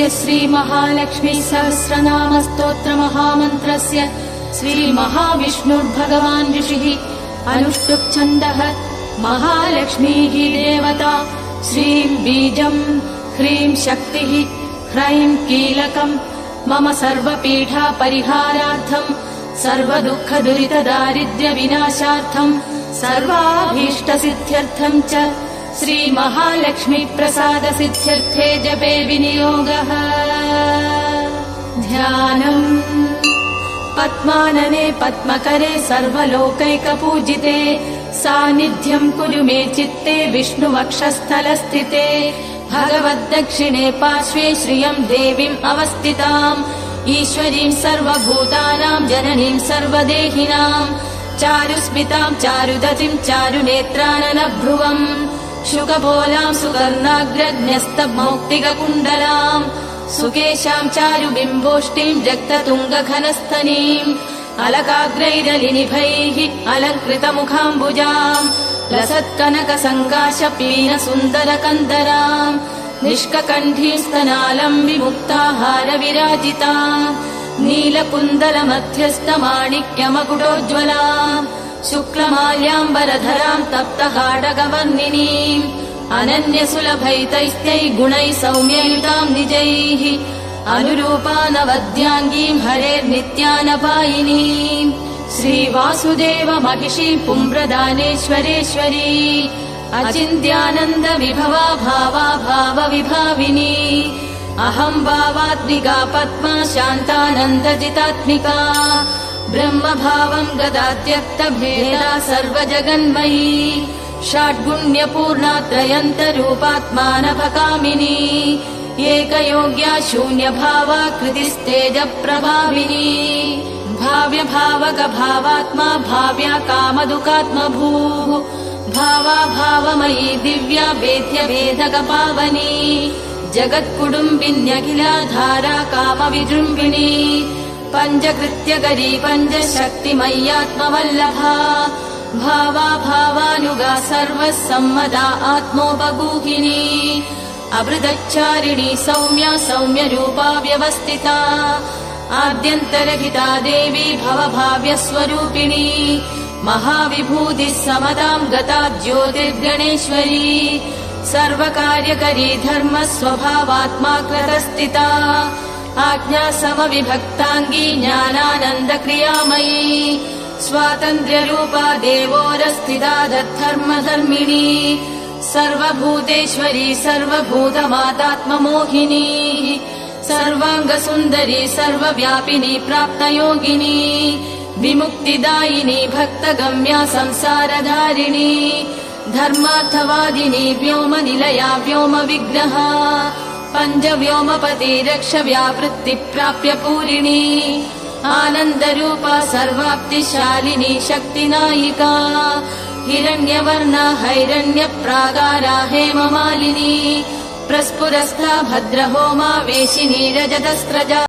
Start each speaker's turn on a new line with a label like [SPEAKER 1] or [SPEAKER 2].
[SPEAKER 1] तस्य श्री महालक्ष्मी सहस्रनाम स्तोत्र महामन्त्रस्य श्री महाविष्णुर्भगवान् ऋषिः अनुष्टुप् छन्दः महालक्ष्मीः देवता श्रीं बीजं ह्रीं शक्तिः ह्रैं कीलकम् मम सर्वपीठा परिहारार्थं सर्वदुःखदुरितदारिद्र्यविनाशार्थं सर्वाभीष्टसिद्ध्यर्थं च श्री महालक्ष्मी प्रसाद सिद्ध्यर्थे जपे विनियोगः। ध्यानम् पद्मानने पद्मकरे सर्वलोकैकपूजिते सान्निध्यं कुरु मे चित्ते विष्णुवक्षस्थलस्थिते भगवद्दक्षिणे पार्श्वे श्रियं देवीम् अवस्थिताम् ईश्वरीं सर्वभूतानां जननीं सर्वदेहिनां चारुस्मितां चारुदतिं चारुनेत्राननभ्रुवम् शुकपोलां सुवर्णाग्रन्यस्तमौक्तिककुण्डलां सुकेशां चारुबिम्बोष्टिं रक्ततुङ्गघनस्तनीम् अलकाग्रैरलिनिभैः अलङ्कृतमुखाम्बुजाम् लसत्कनकसङ्काशपीनसुन्दरकन्दराम् निष्ककण्ठीं स्तनालं विमुक्ताहारविराजिताम् नीलकुन्दलमध्यस्थमाणिक्यमकुटोज्ज्वलाम् शुक्लमाल्याम्बरधरां तप्तहाडगवर्णिनीम् अनन्यसुलभैतैस्तैः गुणैः सौम्ययुतां निजैः अनुरूपानवद्याङ्गीं हरेर्नित्यानपायिनीम् श्रीवासुदेव महिषीं पुम्प्रदानेश्वरेश्वरी अचिन्त्यानन्द विभवा भावा भावविभाविनी अहं भावात्मिका पद्मा शान्तानन्दजितात्मिका ब्रह्मभावं गदा त्यक्तभेदा सर्वजगन्मयी षड्गुण्यपूर्णा त्रयन्तरूपात्मानभकामिनी एकयोग्या शून्यभावा कृतिस्तेजप्रभाविनी भाव्यभावकभावात्मा भाव्या कामदुःखात्मभूः भावा भावमयी दिव्या वेद्यवेदकपावनी जगत्कुटुम्बिन्यखिलाधारा कामविजृम्भिणी पञ्चकृत्यकरी पञ्चशक्तिमय्यात्मवल्लभा भावा भावानुगा सर्वसम्मदा आत्मोपगूहिनी अमृतचारिणी सौम्या सौम्यरूपा व्यवस्थिता आद्यन्तरहिता देवी भवभाव्यस्वरूपिणी महाविभूतिः समतां गता ज्योतिर्गणेश्वरी सर्वकार्यकरी धर्मस्वभावात्मा कृतस्थिता आज्ञा समविभक्ताङ्गी ज्ञानानन्दक्रियामयी स्वातन्त्र्यरूपा देवोरस्थिता धर्मधर्मिणी सर्वभूतेश्वरी सर्वभूतमातात्ममोहिनी सर्वाङ्गसुन्दरी सर्वव्यापिनी प्राप्तयोगिनी विमुक्तिदायिनी भक्तगम्या संसारधारिणी धर्मार्थवादिनी व्योमनिलया व्योमविग्रहा पञ्चव्योमपति रक्षव्यावृत्तिप्राप्य पूरिणी आनन्दरूपा सर्वाप्तिशालिनी शक्तिनायिका हिरण्यवर्णा हैरण्यप्राकारा हेममालिनी प्रस्फुरस्था भद्रहोमा वेशिनी रजतस्रजा